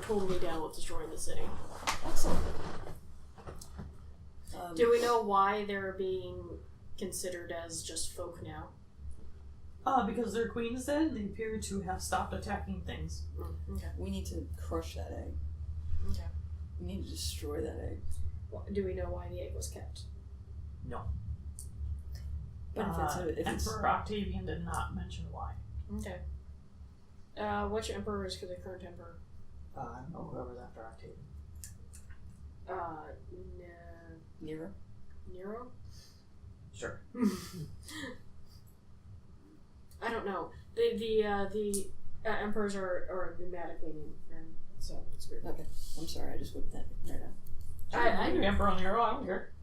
totally down with destroying the city. Excellent. Do we know why they're being considered as just folk now? Because their queen is dead, and they appear to have stopped attacking things. Okay. We need to crush that egg. Okay. We need to destroy that egg. Do we know why the egg was kept? No. But if it's Emperor Octavian did not mention why. Okay. Which emperor is the current emperor? I don't know whoever's after Octavian. Nero. Nero? Sure. I don't know. The emperors are pneumatically named, so it's weird. Okay. I'm sorry, I just whipped that right out. I knew Emperor Nero, I don't care.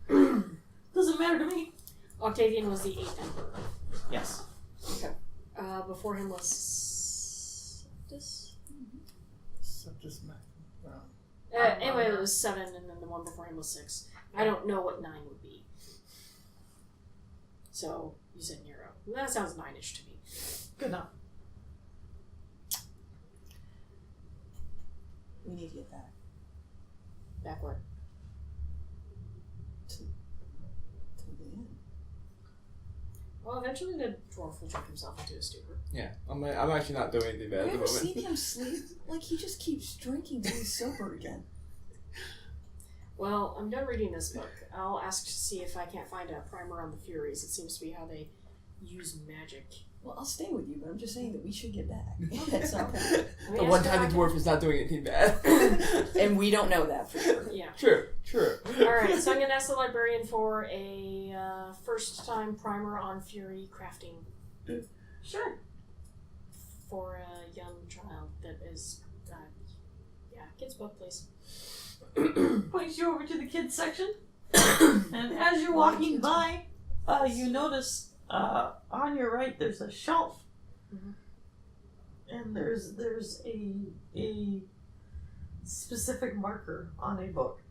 Doesn't matter to me. Octavian was the 8th emperor. Yes. Okay. Before him was Septus? Septus Mac. Anyway, it was 7, and then the one before him was 6. I don't know what 9 would be. So, you said Nero. That sounds 9-ish to me. Good enough. We need to get back. Back where? To the end. Well, eventually the dwarf will check himself into a stupor. Yeah, I'm actually not doing anything bad Have at you the ever moment. seen him sleep? Like, he just keeps drinking till he's sober again. Well, I'm done reading this book. I'll ask to see if I can't find a primer on the Furies. It seems to be how they use magic. Well, I'll stay with you, but I'm just saying that we should get back. That's not The one time the dwarf is not doing anything bad. And we don't know that for sure. Yeah. True. Alright, so I'm going to ask the librarian for a first-time primer on Fury crafting. Sure. For a young child that is, kids book, please. Points you over to the kids section. And as you're walking by, you notice on your right there's a shelf. Mhm. And there's a specific marker on a book.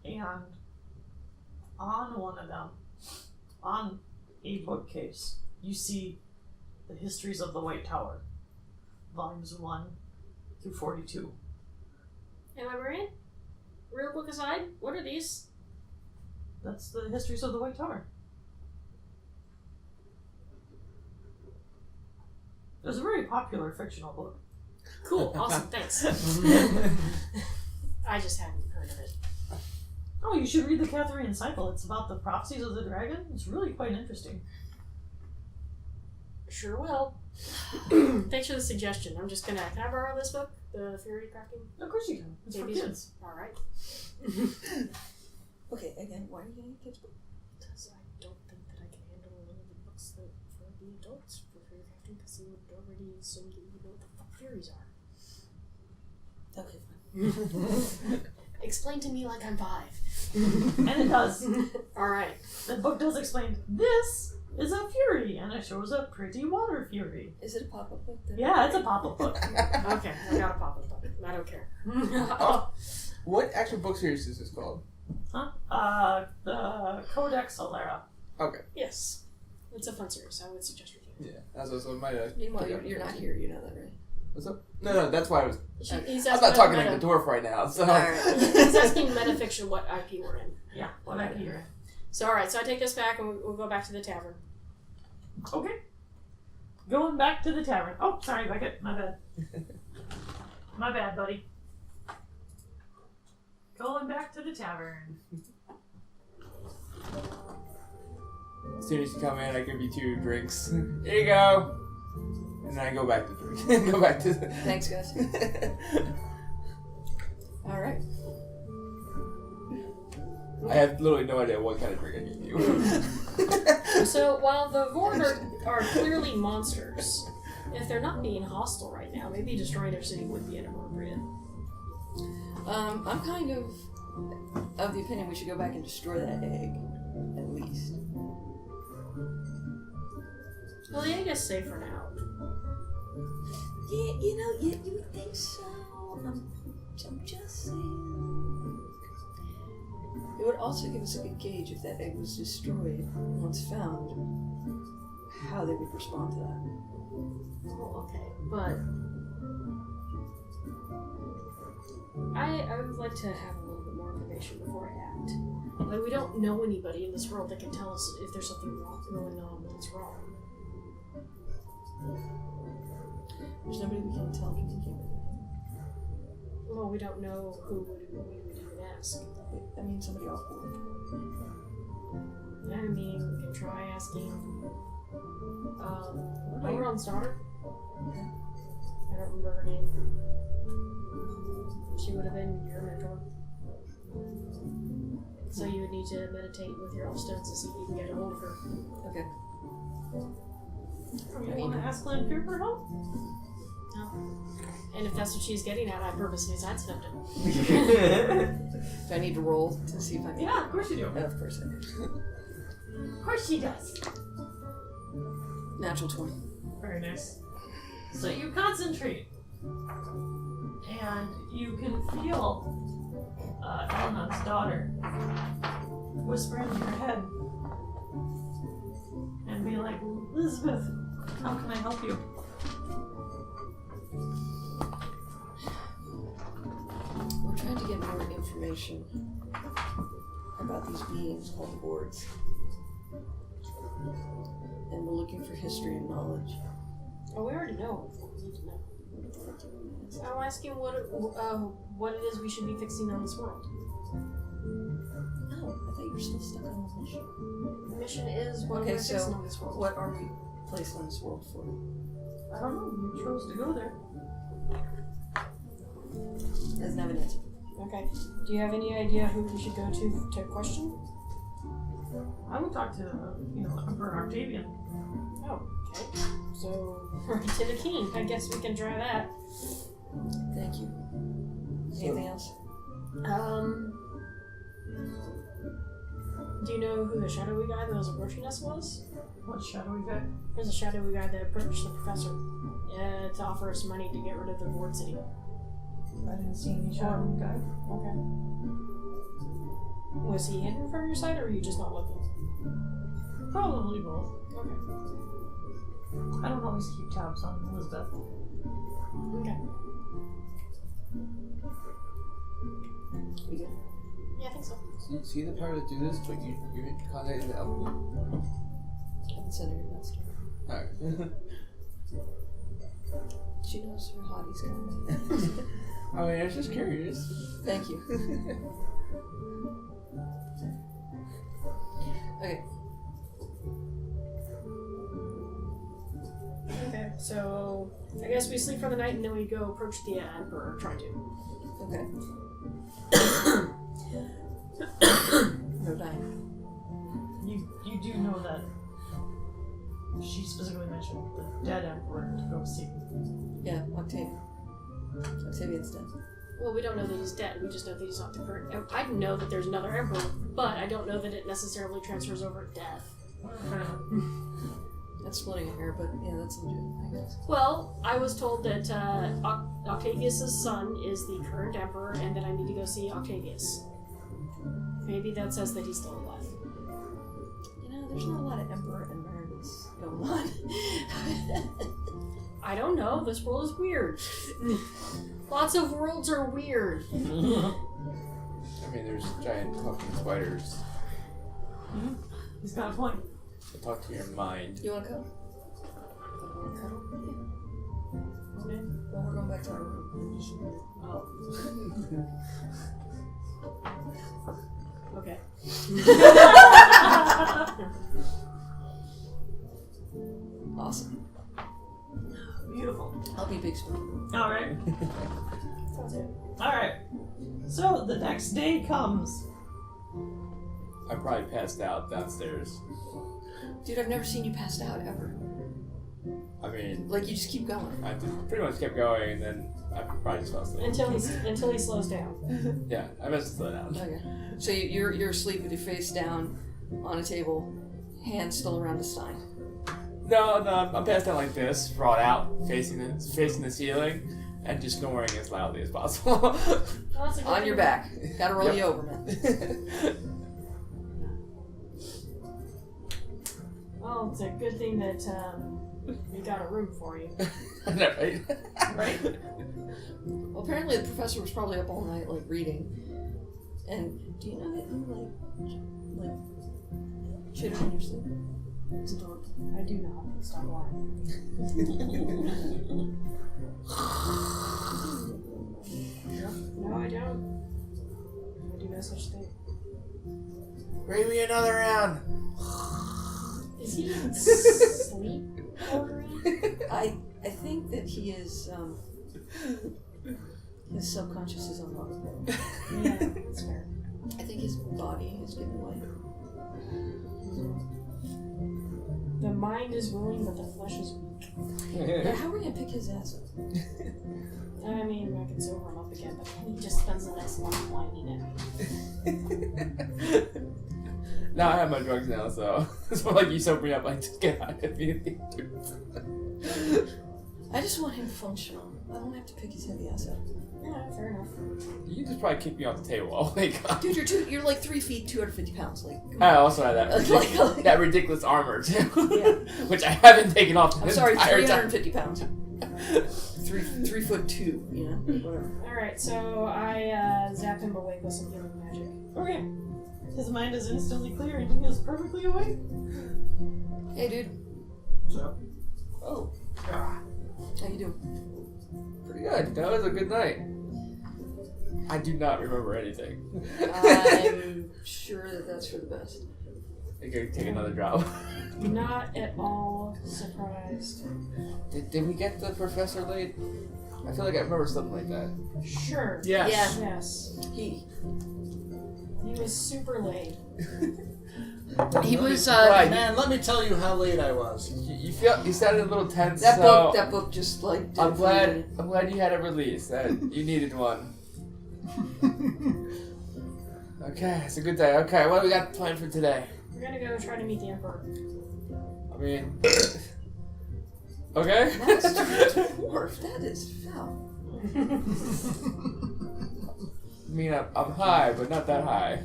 And on one of them, on a bookcase, you see the Histories of the White Tower, volumes 1 through 42. Hey, librarian? Real book aside, what are these? That's the Histories of the White Tower. It was a very popular fictional book. Cool, awesome, thanks. I just hadn't heard of it. Oh, you should read the Catharian Cycle. It's about the prophecies of the dragon. It's really quite interesting. Sure will. Thanks for the suggestion. I'm just gonna. Can I borrow this book? The Fury Crafting? Of course you can. It's for Babies? kids. Alright. Okay, again, why are you getting a kid's book? Because I don't think that I can handle one of the books that for the adults for Fury Crafting, because they would already assume that you know what the fuck Furies are. Okay, fine. Explain to me like I'm 5. And it does. Alright. The book does explain this is a fury, and it shows a pretty water fury. Is it a pop-up book? Yeah, it's a pop-up book. Okay, I got a pop-up book. I don't care. What actual book series is this called? Huh? The Codex Alera. Okay. Yes. It's a fun series. I would suggest reading it. Yeah, that's also my. Meanwhile, you're not here, you know that, right? What's up? No, that's why I was. He's I'm not talking like the dwarf right now, so. Alright. He's asking metafiction what IP we're in. Yeah, what I hear. So, alright, so I take this back and we'll go back to the tavern. Okay. Going back to the tavern. Oh, sorry, Beckett. My bad. My bad, buddy. Going back to the tavern. As soon as you come in, I give you 2 drinks. Here you go. And then I go back to drink. Go back to. Thanks, guys. Alright. I have literally no idea what kind of drink I give you. So, while the Vord are clearly monsters, if they're not being hostile right now, maybe destroying their city would be inappropriate. I'm kind of the opinion we should go back and destroy that egg, at least. Well, the egg is safe for now. Yeah, you would think so. I'm just saying. It would also give us a good gauge if that egg was destroyed once found, how they would respond to that. Well, okay, but I would like to have a little bit more information before I act. Like, we don't know anybody in this world that can tell us if there's something wrong going on that's wrong. There's nobody we can telecommunicate with. Well, we don't know who we would even ask. I mean, somebody off board. I mean, we can try asking Oberon's daughter. I don't remember her name. She would have been your mentor. So you would need to meditate with your elf stones to see if you can get a hold of her. Okay. You want to ask Lanfear for help? No. And if that's what she's getting at, I purposely sidestepped it. Do I need to roll to see if I can? Yeah, of course you do. Oh, of course I do. Of course she does. Natural 20. Very nice. So you concentrate, and you can feel Elnon's daughter whisper into your head and be like, Elizabeth, how can I help you? We're trying to get more information about these beings called wards. And we're looking for history and knowledge. Oh, we already know what we need to know. I'm asking what it is we should be fixing on this world. No, I thought you were still stuck on the mission. The mission is what Okay, we're fixing so on this world. what are we placed on this world for? I don't know, you chose to go there. Doesn't have an answer. Okay. Do you have any idea who we should go to question? I would talk to, Emperor Octavian. Oh, okay. So, right to the king. I guess we can try that. Thank you. Anything else? Do you know who the shadowy guy that was approaching us was? What shadowy guy? There's a shadowy guy that approached the professor to offer us money to get rid of the board city. I didn't see any shadowy guy. Okay. Was he hidden from your sight, or were you just not looking? Probably both. Okay. I don't always keep tabs on Elizabeth. Okay. We good? Yeah, I think so. See the power to do this, but you contacted the elf. I haven't sent her your master. Alright. She knows her hotties coming. I mean, I was just curious. Thank you. Okay. Okay, so I guess we sleep for the night and then we go approach the Emperor, try to. Okay. No dying. You do know that she specifically mentioned the dead emperor to go see. Yeah, Octavian. Octavian's dead. Well, we don't know that he's dead. We just know that he's not the current. I know that there's another emperor, but I don't know that it necessarily transfers over death. That's splitting a hair, but yeah, that's legit, I guess. Well, I was told that Octavius' son is the current emperor, and that I need to go see Octavius. Maybe that says that he's still alive. You know, there's not a lot of Emperor Emeritus going on. I don't know. This world is weird. Lots of worlds are weird. I mean, there's giant talking spiders. He's got a point. They talk to your mind. You wanna cuddle? Cuddle? Yeah. Okay. Well, we're going back to our room. Okay. Awesome. Beautiful. I'll be big spoon. Alright. Sounds good. Alright. So the next day comes. I probably passed out downstairs. Dude, I've never seen you passed out ever. I mean, Like, you just keep going. I just pretty much kept going, and then I probably just fell asleep. Until he slows down. Yeah, I must have slowed down. Okay. So you're asleep with your face down on a table, hands still around a stein. No, I'm passed out like this, sprawled out, facing the ceiling, and just snoring as loudly as possible. Well, that's a good On thing. your back. Gotta roll Yep. you over, man. Well, it's a good thing that We got a room for you. Right? Right? Well, apparently the professor was probably up all night, like, reading. And do you know that you, like, chitter in your sleep? It's adorable. I do not. Stop lying. No, I don't. I do no such thing. Bring me another round. Is he in sleep already? I think that he is, his subconscious is unlocked. Yeah, that's fair. I think his body is giving way. The mind is willing, but the flesh is weak. Yeah, how are we gonna pick his ass up? I mean, I can sober him up again, but he just spends the next month whining at me. Now I have my drugs now, so it's more like you sober me up, like just get out of me. I just want him functional. I don't have to pick his heavy ass up. Yeah, fair enough. You just probably kick me off the table. I'll wake up. Dude, you're like 3 feet, 250 pounds. Like, come I on. also have that Like- that ridiculous armor too, Yeah. which I haven't taken off. I'm the sorry, entire time. 350 pounds. 3'2", you know, whatever. Alright, so I zap him awake with some healing magic. Okay. His mind is instantly clear and he is perfectly awake. Hey, dude, So, Oh, how you doing? pretty good. That was a good night. I do not remember anything. I'm sure that that's for the best. I gotta take another drop. Not at all surprised. Did we get the professor late? I feel like I remember something like that. Sure. yes. Yeah. Yes. He was super late. was, Right. Man, let me tell you how late I was. You sounded a little tense. that so book just like. I'm did glad you had a release. That you needed one. Okay, it's a good day. Okay, what do we got planned for today? We're gonna go try to meet the Emperor. I mean, okay. That's dwarf. That is foul. I mean, I'm high, but not that high.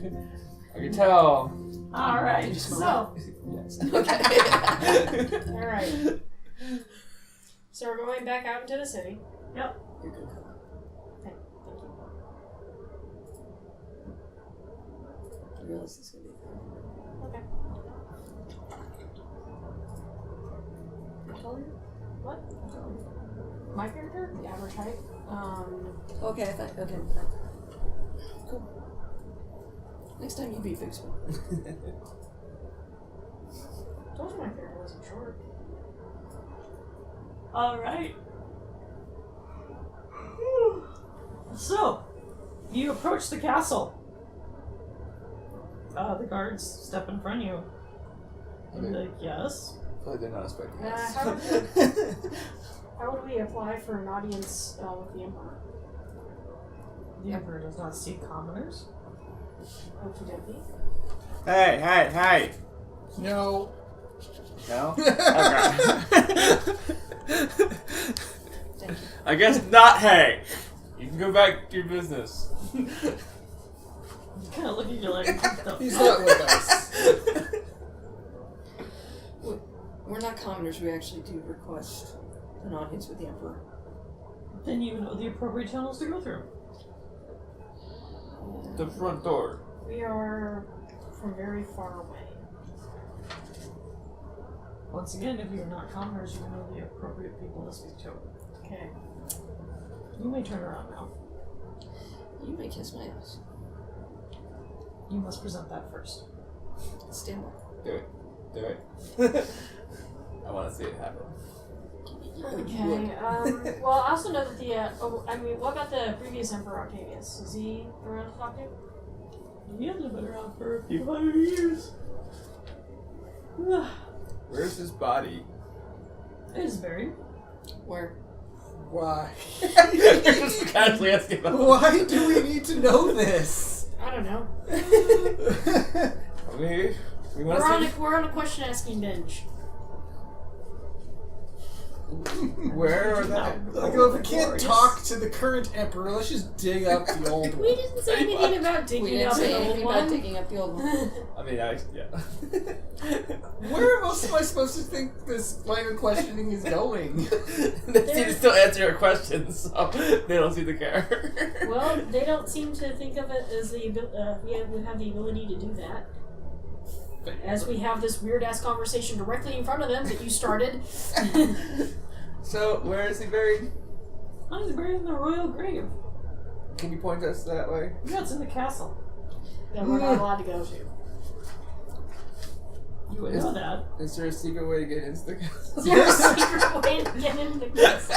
I can tell. Alright, Did you so smell Yes. Okay. Alright. So we're going back out into the city. You're good. Okay, thank you. I realize this is gonna be a thing. Okay. Color? What? My character? The average height? Okay, I thought. Okay. Cool. Next time you be big spoon. Told you my character wasn't short. Alright. So, you approach the castle. The guards step in front of you. And be like, yes. I feel like they're not expecting us. How would we apply for an audience with the Emperor? The Emperor does not see commoners. Okie dokie. Hey! No. No? Okay. Thank you. I guess not hey! You can go back to your business. Kind of look at you like, He's not with us. We're not commoners. We actually do request an audience with the Emperor. then you know the appropriate channels to go through. The front door. We are from very far away. Once again, if you're not commoners, you know the appropriate people to speak to. Okay. You may turn around now. You may kiss my ass. You must present that first. Stand by. Do it. I want to see it happen. Okay. Well, I also know that what about the previous Emperor Octavius? Is he around to talk to? He hasn't been around for a few hundred years. Where's his body? It is buried. Where? Why? You're just casually asking about. Why do we need to know this? I don't know. We want to see. We're on a question asking binge. Where are they? Like, well, if we can't talk to the current emperor, let's just dig up the old We one. didn't say anything about We digging didn't up say an old anything about one. digging up the old one. I mean, yeah. Where else am I supposed to think this line of questioning is going? They seem to still answer your questions, so they don't seem to care. Well, they don't seem to think of it as we have the ability to do that. As we have this weird ass conversation directly in front of them that you started. So, where is he buried? Oh, he's buried in the royal grave. Can you point us that way? Yeah, it's in the castle. That we're not allowed to go to. You would know that. Is there a secret way to get into the castle? Is there a secret way to get into the castle?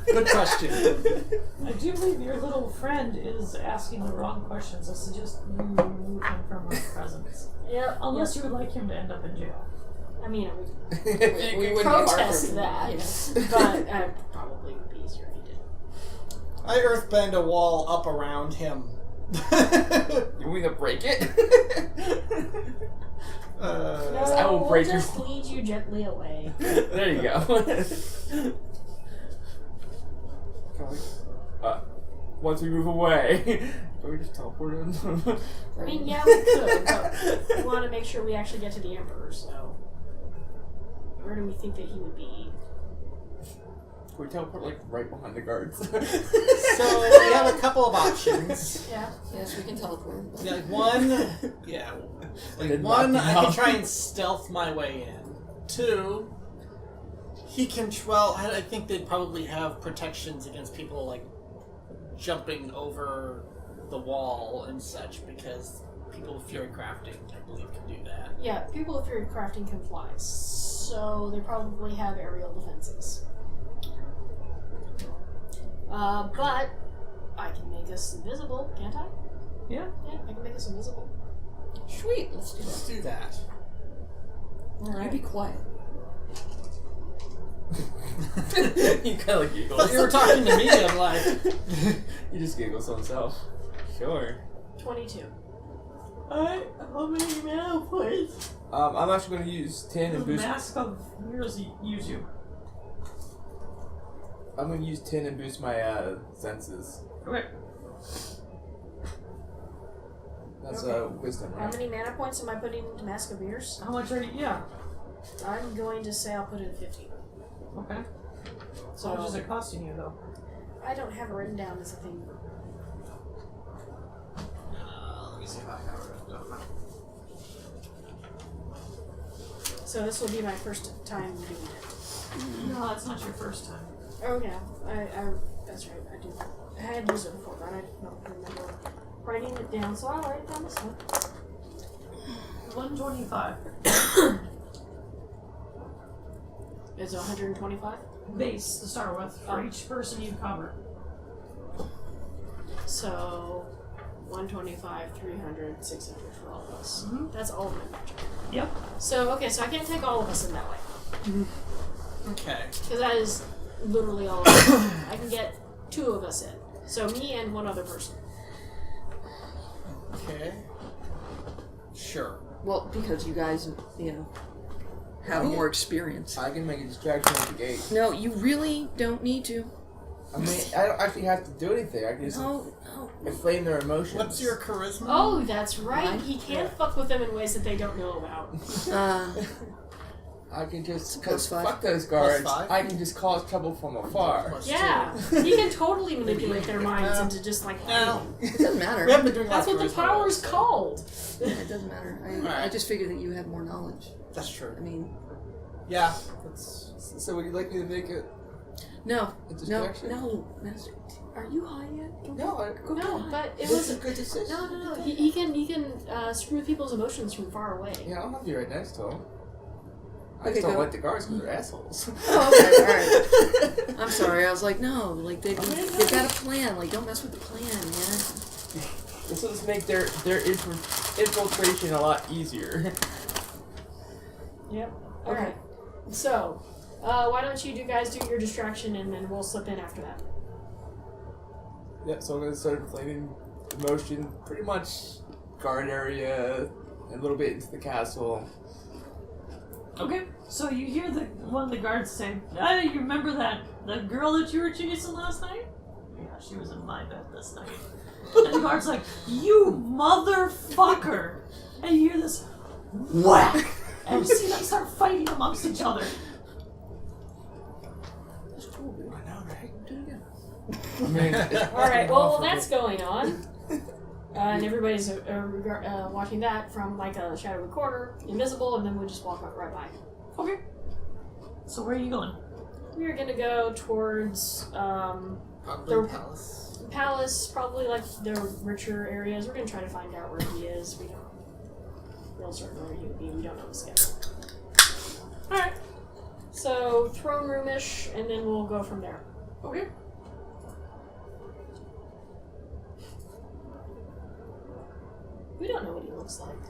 Good question. I do believe your little friend is asking the wrong questions. I suggest you remove him from our presence. Yep. Unless you would like him to end up in jail. I mean, I would We wouldn't be protest far that, from but probably would be easier if you did. I earthbend a wall up around him. You want me to break it? No, I will break we'll your- just lead you gently away. There you go. Once we move away, can we just teleport him? I mean, yeah, we could, but we want to make sure we actually get to the Emperor, so... Where do we think that he would be? Can we teleport like right behind the guards? So we have a couple of options. Yeah. Yes, we can teleport. Yeah, like one, yeah. Like Then one, knock him I can out. try and stealth my way in. Two, he can. Well, I think they'd probably have protections against people like jumping over the wall and such because people with fury crafting, I believe, can do that. Yeah, people with fury crafting can fly, so they probably have aerial defenses. But I can make us invisible, can't I? Yeah. Yeah, I can make us invisible. Sweet, let's do Let's that. do that. You be quiet. He kind of like giggles. But you were talking to me. I'm like, He just giggles to himself. Sure. 22. Alright, how many mana points? I'm actually going to use 10 and The boost. mask of mirrors use you. I'm going to use 10 and boost my senses. Okay. That's Okay. wisdom, How right? many mana points am I putting into Mask of Mirrors? How much are you? Yeah. I'm going to say I'll put in 50. Okay. So How much is it costing you though? I don't have it written down as a thing. let me see if I have it written down. So this will be my first time doing it. No, that's not your first time. Oh yeah, that's right, I do. I had used it before, but I don't remember writing it down, so I'll write it down this one. 125. It's 125. Base to start with for Oh. each person you cover. So 125, 300, 600 for all of us. Mhm. That's all of my budget. Yep. So okay, so I can't take all of us in that way Okay. because that is literally all of us. I can get 2 of us in. So me and one other person. Okay. Sure. Well, because you guys, have more experience. I can make a distraction at the gate. No, you really don't need to. I mean, I don't actually have to do anything. I can just No. inflame their emotions. What's your charisma? Oh, that's right. Mine? He can fuck with them in ways that they don't know about. I can just Plus 5. fuck those guards. Plus 5? I can just cause trouble from afar. Plus Yeah, he can totally manipulate their minds into just like No. It doesn't matter. We haven't been doing That's that what the charisma power's rolls, so- called. It doesn't matter. I Alright. just figured that you have more knowledge. That's true. I mean, Yeah. That's. So would you like me to make it no, a no, distraction? no. Master, are you high yet? Don't No, go No, high. but it This was is a good decision. no. He can screw with people's emotions from far away. Yeah, I'll have you right next to him. I Okay, just don't go. like the guards because they're assholes. Oh, okay, alright. I'm sorry. I was like, no, like they've got a plan. Like, don't mess with the plan, man. This will just make their infiltration a lot easier. Yep. Okay. So, why don't you guys do your distraction and then we'll slip in after that. Yeah, so I'm gonna start inflaming emotion, pretty much guard area, and a little bit into the castle. Okay, so you hear one of the guards say, "Hey, you remember that girl that you were chasing last night? Yeah, she was in my bed this night." And the guard's like, "You motherfucker!" And you hear this whack, and you see them start fighting amongst each other. I know, right? Do it again. I mean, Alright, well, while that's going on, and everybody's watching that from like a shadow of a corner, invisible, and then we'll just walk right by. Okay. So where are you going? We are gonna go towards Probably The- the palace. Palace, probably like the richer areas. We're gonna try to find out where he is. We don't. Real certain where he would be. We don't know his schedule. All right. So throne room-ish, and then we'll go from there. Okay. We don't know what he looks like.